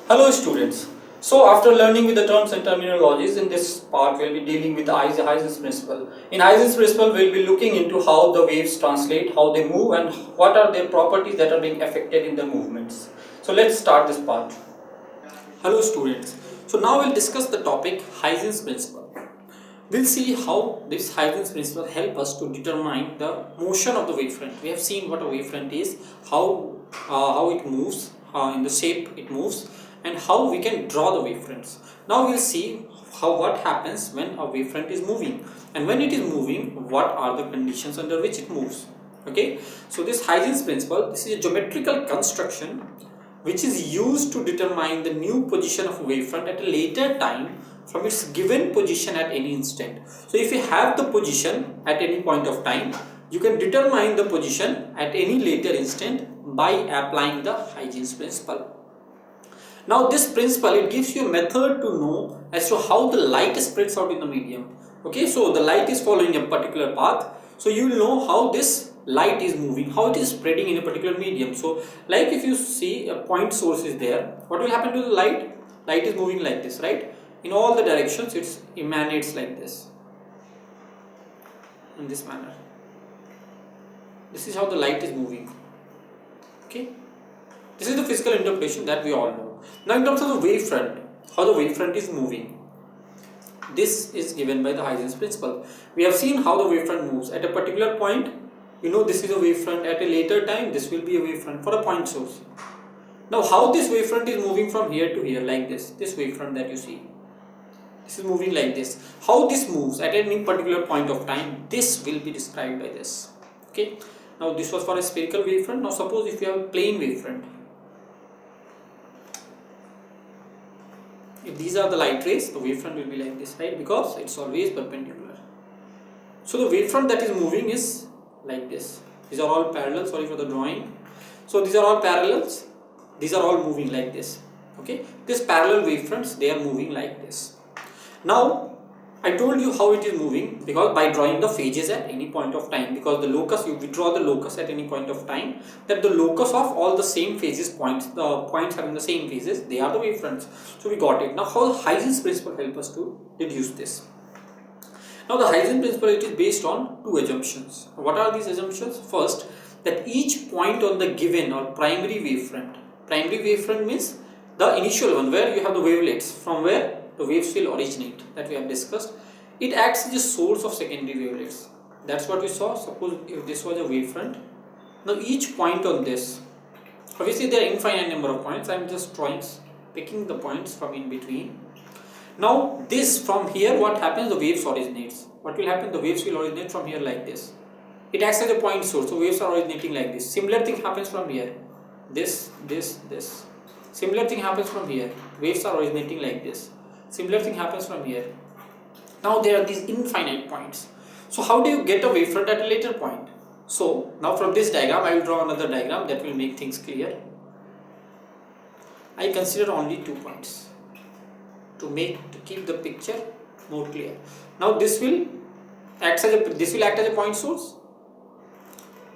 Hello students. So after learning with the terms and terminologies, in this part we'll be dealing with the Huygens principle. In Huygens principle we'll be looking into how the waves translate, how they move and what are their properties that are being affected in the movements. So let's start this part. Hello students. So now we'll discuss the topic Huygens principle. We'll see how this Huygens principle help us to determine the motion of the wavefront. We have seen what a wavefront is, how it moves, in the shape it moves, and how we can draw the wavefronts. Now we'll see what happens when a wavefront is moving, and when it is moving, what are the conditions under which it moves. Okay, so this Huygens principle, this is a geometrical construction which is used to determine the new position of a wavefront at a later time from its given position at any instant. So if you have the position at any point of time, you can determine the position at any later instant by applying the Huygens principle. Now this principle, it gives you a method to know as to how the light spreads out in the medium. Okay, so the light is following a particular path, so you will know how this light is moving, how it is spreading in a particular medium. So like if you see a point source is there, what will happen to the light? Light is moving like this, right? In all the directions it emanates like this, in this manner. This is how the light is moving. Okay, this is the physical interpretation that we all know. Now in terms of the wavefront, how the wavefront is moving, this is given by the Huygens principle. We have seen how the wavefront moves at a particular point. You know this is a wavefront. At a later time this will be a wavefront for a point source. Now how this wavefront is moving from here to here like this wavefront that you see, this is moving like this. How this moves at any particular point of time, this will be described by this. Okay, now this was for a spherical wavefront. Now suppose if you have a plane wavefront, if these are the light rays, the wavefront will be like this, right? Because it's always perpendicular. So the wavefront that is moving is like this. These are all parallel, sorry for the drawing. So these are all parallels, these are all moving like this. Okay, these parallel wavefronts, they are moving like this. Now I told you how it is moving because by drawing the phases at any point of time, because the locus, you withdraw the locus at any point of time, that the locus of all the same phases points, the points having the same phases, they are the wavefronts. So we got it. Now how the Huygens principle help us to deduce this? Now the Huygens principle, it is based on two assumptions. What are these assumptions? First, that each point on the given or primary wavefront means the initial one where you have the wavelets from where the waves will originate, that we have discussed, it acts as a source of secondary wavelets. That's what we saw. Suppose if this was a wavefront, now each point on this, obviously there are infinite number of points, I am just picking the points from in between. Now this from here, what happens, the waves originates. What will happen, the waves will originate from here like this. It acts as a point source, so waves are originating like this. Similar thing happens from here, this. Similar thing happens from here, waves are originating like this. Similar thing happens from here. Now there are these infinite points. So how do you get a wavefront at a later point? So now from this diagram I will draw another diagram that will make things clear. I consider only 2 points to keep the picture more clear. Now this will act as a point source.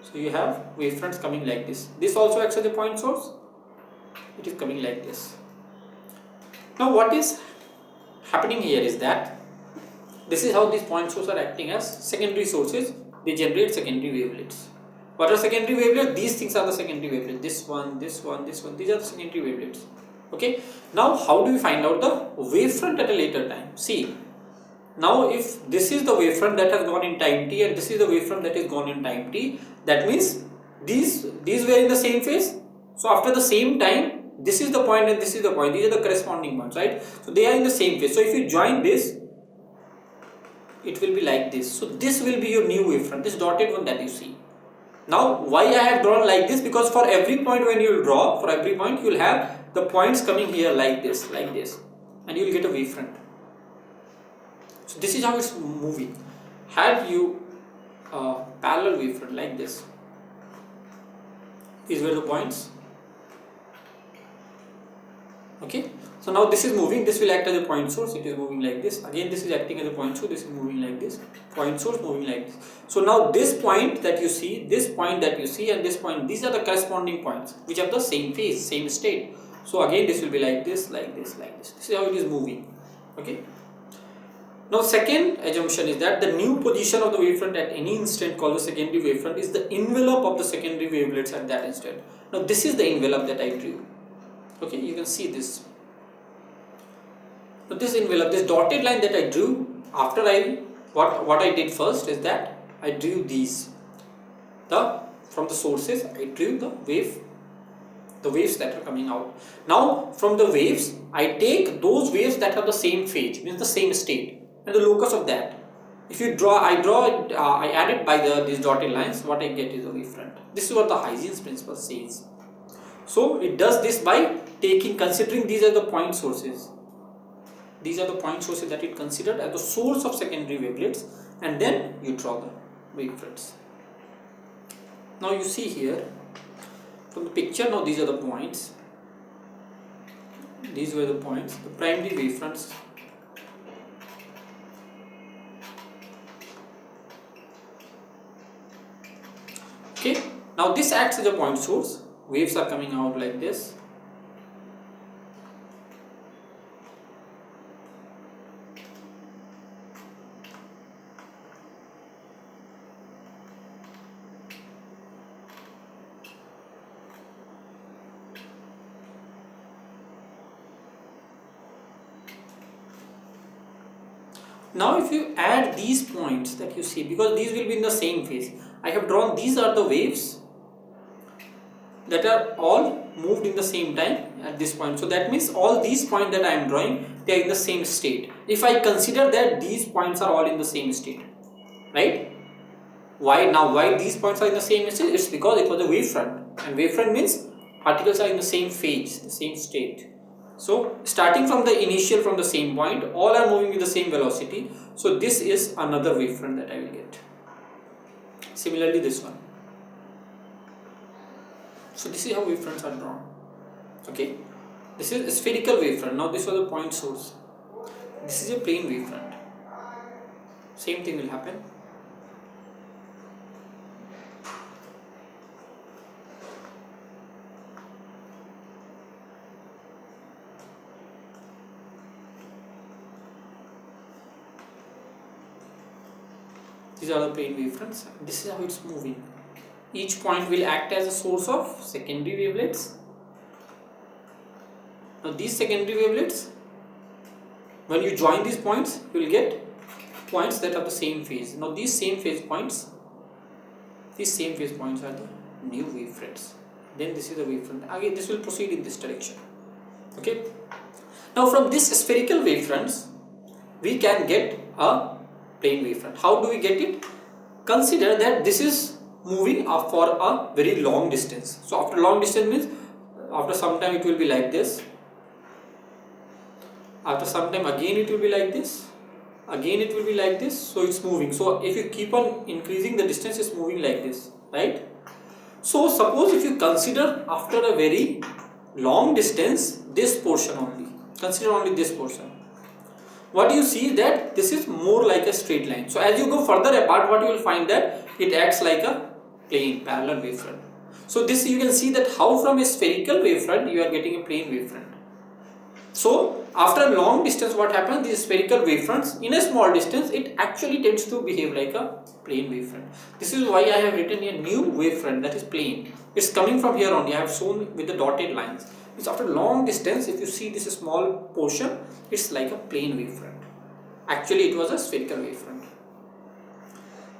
So you have wavefronts coming like this. This also acts as a point source. It is coming like this. Now what is happening here is that this is how these point sources are acting as secondary sources. They generate secondary wavelets. What are secondary wavelets? These things are the secondary wavelets. This one. These are the secondary wavelets. Okay. Now how do we find out the wavefront at a later time? See, now if this is the wavefront that has gone in time t and this is the wavefront that is gone in time t, that means these were in the same phase. So after the same time, this is the point and this is the point, these are the corresponding points, right? So they are in the same phase. So if you join this, it will be like this. So this will be your new wavefront, this dotted one that you see. Now why I have drawn like this? Because for every point when you will draw, for every point you will have the points coming here like this, and you will get a wavefront. So this is how it's moving. Had you a parallel wavefront like this, these were the points. Okay, so now this is moving, this will act as a point source, it is moving like this. Again this is acting as a point source, this is moving like this, point source moving like this. So now this point that you see, and this point, these are the corresponding points which have the same phase, same state. So again this will be like this, like this, like this. This is how it is moving. Okay. Now second assumption is that the new position of the wavefront at any instant called the secondary wavefront is the envelope of the secondary wavelets at that instant. Now this is the envelope that I drew. Okay, you can see this. Now this envelope, this dotted line that I drew, after what I did first is that I drew these. From the sources I drew the waves that are coming out. Now from the waves I take those waves that have the same phase, means the same state, and the locus of that. If you draw, I add it by these dotted lines, what I get is the wavefront. This is what the Huygens principle says. So it does this by considering these are the point sources. These are the point sources that it considered as the source of secondary wavelets, and then you draw the wavefronts. Now you see here from the picture, now these are the points. These were the points, the primary wavefronts. Okay, now this acts as a point source. Waves are coming out like this. Now if you add these points that you see, because these will be in the same phase, I have drawn, these are the waves that are all moved in the same time at this point. So that means all these points that I am drawing, they are in the same state. If I consider that these points are all in the same state, right? Why these points are in the same state? It's because it was a wavefront, and wavefront means particles are in the same phase, the same state. So starting from the same point, all are moving with the same velocity. So this is another wavefront that I will get. Similarly this one. So this is how wavefronts are drawn. Okay, this is a spherical wavefront. Now this was a point source. This is a plane wavefront. Same thing will happen. These are the plane wavefronts. This is how it's moving. Each point will act as a source of secondary wavelets. Now these secondary wavelets, when you join these points, you will get points that have the same phase. Now these same phase points are the new wavefronts. Then this is the wavefront. Again this will proceed in this direction. Okay. Now from this spherical wavefronts, we can get a plane wavefront. How do we get it? Consider that this is moving up for a very long distance. So after long distance means after some time it will be like this. After some time again it will be like this. Again it will be like this. So it's moving. So if you keep on increasing the distance, it's moving like this, right? So suppose if you consider after a very long distance this portion only, consider only this portion. What you see that this is more like a straight line. So as you go further apart, what you will find that it acts like a plane parallel wavefront. So this you can see that how from a spherical wavefront you are getting a plane wavefront. So after a long distance, what happens? These spherical wavefronts in a small distance, it actually tends to behave like a plane wavefront. This is why I have written a new wavefront that is plane. It's coming from here only. I have shown with the dotted lines. It's after long distance, if you see this small portion, it's like a plane wavefront. Actually it was a spherical wavefront.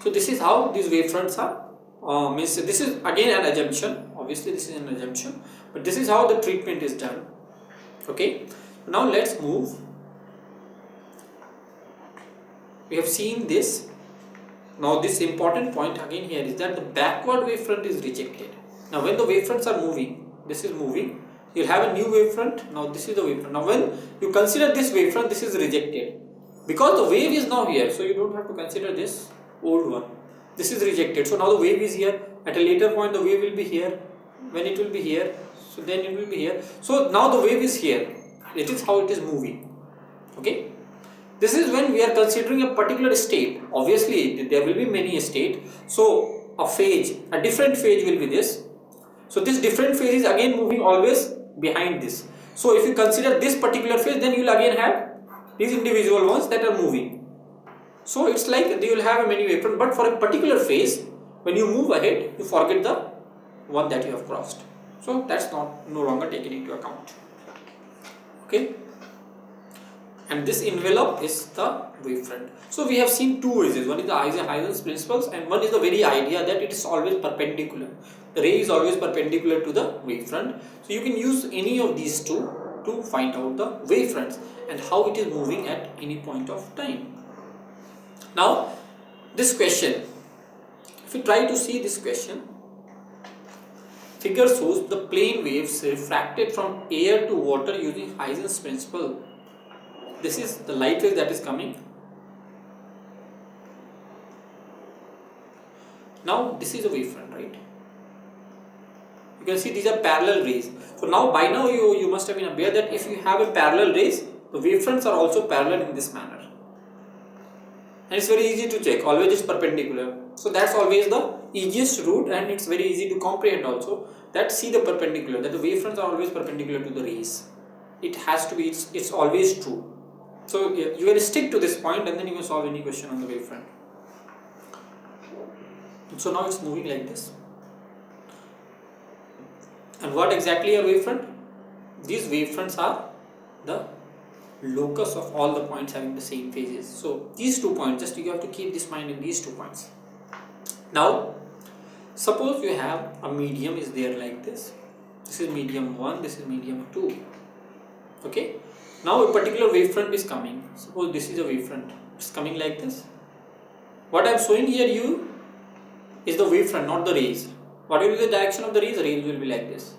So this is how these wavefronts are. This is again an assumption. Obviously this is an assumption, but this is how the treatment is done. Okay, now let's move. We have seen this. Now this important point again here is that the backward wavefront is rejected. Now when the wavefronts are moving, this is moving, you'll have a new wavefront. Now this is the wavefront. Now when you consider this wavefront, this is rejected. Because the wave is now here, so you don't have to consider this old one. This is rejected. So now the wave is here. At a later point the wave will be here. When it will be here, so then it will be here. So now the wave is here. It is how it is moving. Okay. This is when we are considering a particular state. Obviously there will be many states. So a phase, a different phase will be this. So this different phase is again moving always behind this. So if you consider this particular phase, then you will again have these individual ones that are moving. So it's like they will have many wavefront, but for a particular phase, when you move ahead, you forget the one that you have crossed. So that's no longer taken into account. Okay. And this envelope is the wavefront. So we have seen two ways. One is the Huygens principles, and one is the very idea that it is always perpendicular. The ray is always perpendicular to the wavefront. So you can use any of these two to find out the wavefronts and how it is moving at any point of time. Now this question, if you try to see this question, figure shows the plane waves refracted from air to water using Huygens principle. This is the light wave that is coming. Now this is a wavefront, right? You can see these are parallel rays. So now by now you must have been aware that if you have a parallel rays, the wavefronts are also parallel in this manner. And it's very easy to check, always it's perpendicular. So that's always the easiest route, and it's very easy to comprehend also that see the perpendicular, that the wavefronts are always perpendicular to the rays. It has to be, it's always true. So you can stick to this point and then you can solve any question on the wavefront. So now it's moving like this. And what exactly are wavefront? These wavefronts are the locus of all the points having the same phases. So these 2 points, just you have to keep this mind in these 2 points. Now suppose you have a medium is there like this. This is medium 1, this is medium 2. Okay. Now a particular wavefront is coming. Suppose this is a wavefront. It's coming like this. What I am showing here you is the wavefront, not the rays. What will be the direction of the rays? The rays will be like this.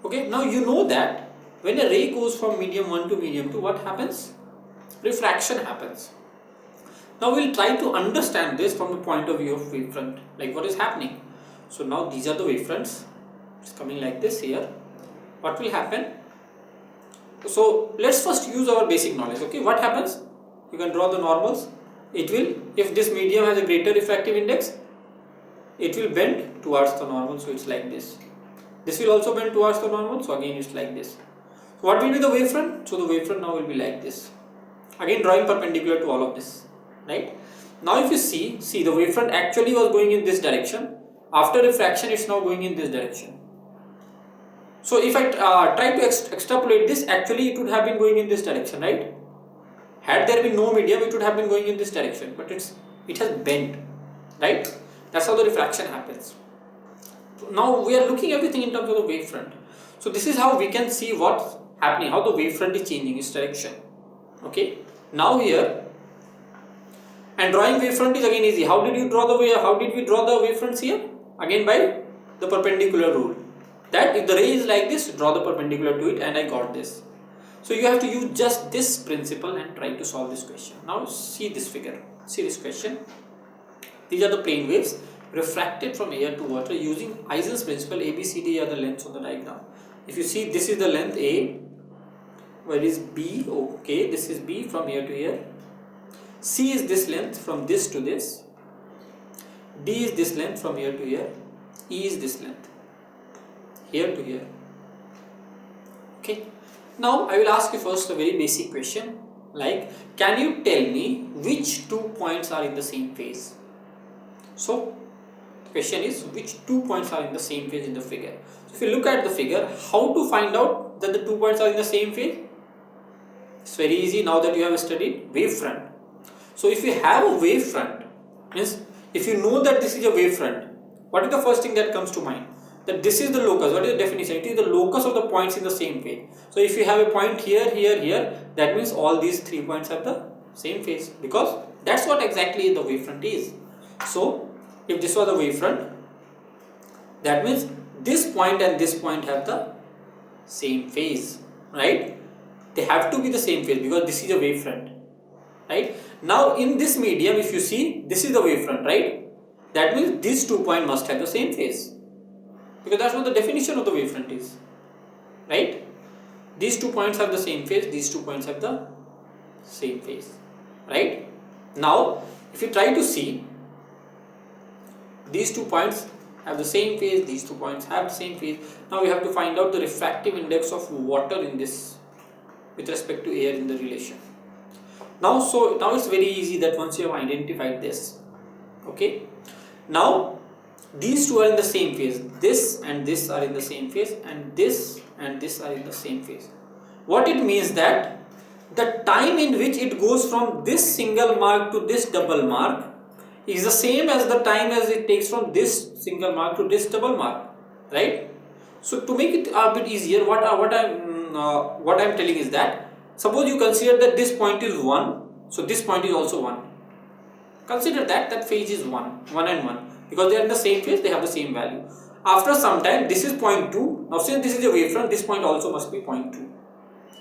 Okay. Now you know that when a ray goes from medium 1 to medium 2, what happens? Refraction happens. Now we will try to understand this from the point of view of wavefront. Like what is happening? So now these are the wavefronts. It's coming like this here. What will happen? So let's first use our basic knowledge. Okay, what happens? You can draw the normals. It will, if this medium has a greater refractive index, it will bend towards the normal. So it's like this. This will also bend towards the normal. So again it's like this. So what will be the wavefront? So the wavefront now will be like this. Again drawing perpendicular to all of this. Right? Now if you see the wavefront actually was going in this direction. After refraction it's now going in this direction. So if I try to extrapolate this, actually it would have been going in this direction, right? Had there been no medium, it would have been going in this direction, but it has bent, right? That's how the refraction happens. Now we are looking everything in terms of the wavefront. So this is how we can see what's happening, how the wavefront is changing its direction. Okay. Now here, and drawing wavefront is again easy. How did we draw the wavefronts here? Again by the perpendicular rule. That if the ray is like this, draw the perpendicular to it, and I got this. So you have to use just this principle and try to solve this question. Now see this figure, see this question. These are the plane waves refracted from air to water using Huygens principle. A, B, C, D are the lengths on the diagram. If you see, this is the length A, where is B? Okay, this is B from here to here. C is this length from this to this. D is this length from here to here. E is this length here to here. Okay. Now I will ask you first a very basic question, like, can you tell me which 2 points are in the same phase? So the question is, which 2 points are in the same phase in the figure? So if you look at the figure, how to find out that the 2 points are in the same phase? It's very easy now that you have studied wavefront. So if you have a wavefront, means if you know that this is a wavefront, what is the first thing that comes to mind? That this is the locus. What is the definition? It is the locus of the points in the same phase. So if you have a point here, here, here, that means all these 3 points have the same phase, because that's what exactly the wavefront is. So if this was the wavefront, that means this point and this point have the same phase, right? They have to be the same phase because this is a wavefront, right? Now in this medium, if you see, this is the wavefront, right? That means these 2 points must have the same phase, because that's what the definition of the wavefront is, right? These 2 points have the same phase, these 2 points have the same phase, right? Now if you try to see, these 2 points have the same phase, these 2 points have the same phase. Now we have to find out the refractive index of water in this with respect to air in the relation. Now it's very easy that once you have identified this, okay, now these two are in the same phase, this and this are in the same phase, and this are in the same phase. What it means that the time in which it goes from this single mark to this double mark is the same as the time as it takes from this single mark to this double mark, right? So to make it a bit easier, what I'm telling is that suppose you consider that this point is 1, so this point is also 1. Consider that phase is 1 and 1, because they are in the same phase, they have the same value. After some time, this is point 2. Now since this is a wavefront, this point also must be point 2,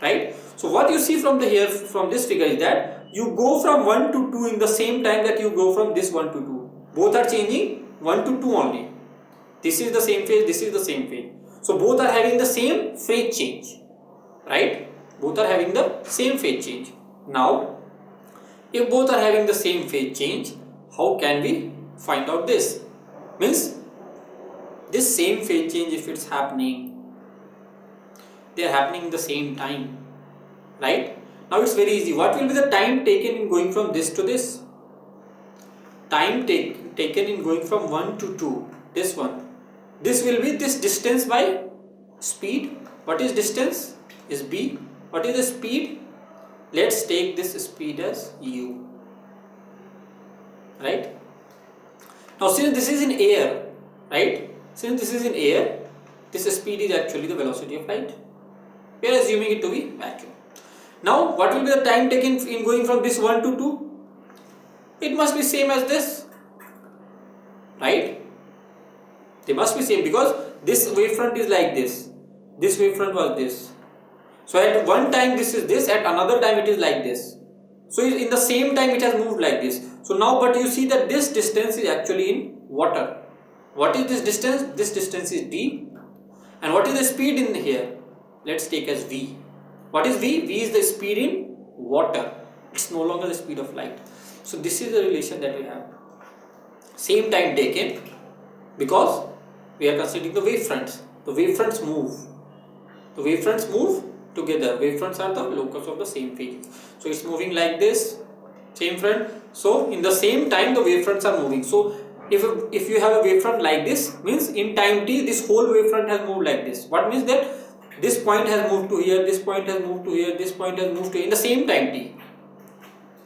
right? So what you see from this figure is that you go from 1 to 2 in the same time that you go from this 1 to 2. Both are changing 1 to 2 only. This is the same phase, this is the same phase. So both are having the same phase change, right? Both are having the same phase change. Now, if both are having the same phase change, how can we find out this? Means this same phase change, if it's happening, they are happening in the same time, right? Now it's very easy. What will be the time taken in going from this to this? Time taken in going from 1 to 2, this one. This will be this distance by speed. What is distance? Is b. What is the speed? Let's take this speed as u, right? Now since this is in air, right? Since this is in air, this speed is actually the velocity of light. We are assuming it to be vacuum. Now what will be the time taken in going from this 1 to 2? It must be same as this, right? They must be same, because this wavefront is like this. This wavefront was this. So at one time this is this, at another time it is like this. So in the same time it has moved like this. So now but you see that this distance is actually in water. What is this distance? This distance is d. And what is the speed in here? Let's take as v. What is v? V is the speed in water. It's no longer the speed of light. So this is the relation that we have. Same time taken, because we are considering the wavefronts. The wavefronts move. The wavefronts move together. Wavefronts are the locus of the same phase. So it's moving like this, same front. So in the same time the wavefronts are moving. So if you have a wavefront like this, means in time t this whole wavefront has moved like this. What means that this point has moved to here, this point has moved to here, this point has moved to here in the same time t.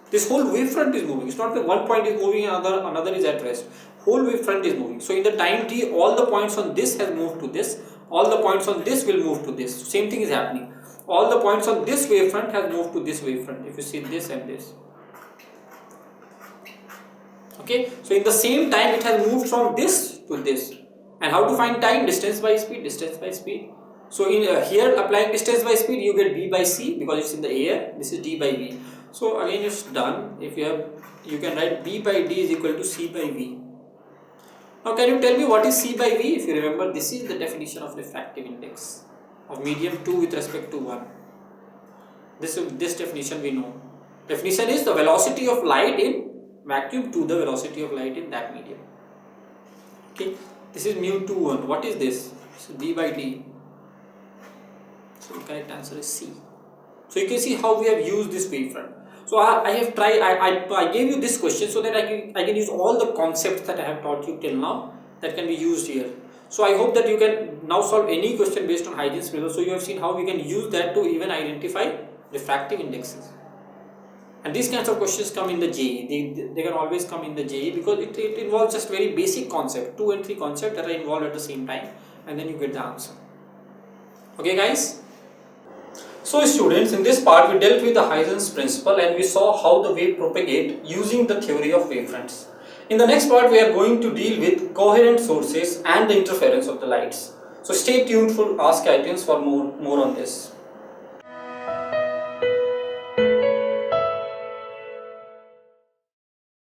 This whole wavefront is moving. It's not that one point is moving and another is at rest. Whole wavefront is moving. So in the time t, all the points on this has moved to this. All the points on this will move to this. So same thing is happening. All the points on this wavefront has moved to this wavefront. If you see this and this. Okay. So in the same time, it has moved from this to this. And how to find time? Distance by speed. Distance by speed. So in here, applying distance by speed, you get b by c because it's in the air. This is d by v. So again, it's done. If you can write b by d is equal to c by v. Now can you tell me what is c by v? If you remember, this is the definition of refractive index of medium 2 with respect to 1. This definition we know. Definition is the velocity of light in vacuum to the velocity of light in that medium. Okay, this is mu 2 1. What is this? So d by d. So the correct answer is C. So you can see how we have used this wavefront. So I have tried, I gave you this question so that I can use all the concepts that I have taught you till now that can be used here. So I hope that you can now solve any question based on Huygens mirror. So you have seen how we can use that to even identify refractive indexes. And these kinds of questions come in the JEE. They can always come in the JEE because it involves just very basic concept, 2 and 3 concepts that are involved at the same time, and then you get the answer. Okay guys? So students, in this part we dealt with the Huygens principle and we saw how the wave propagate using the theory of wavefronts. In the next part we are going to deal with coherent sources and the interference of the lights. So stay tuned for Ask IITians for more on this.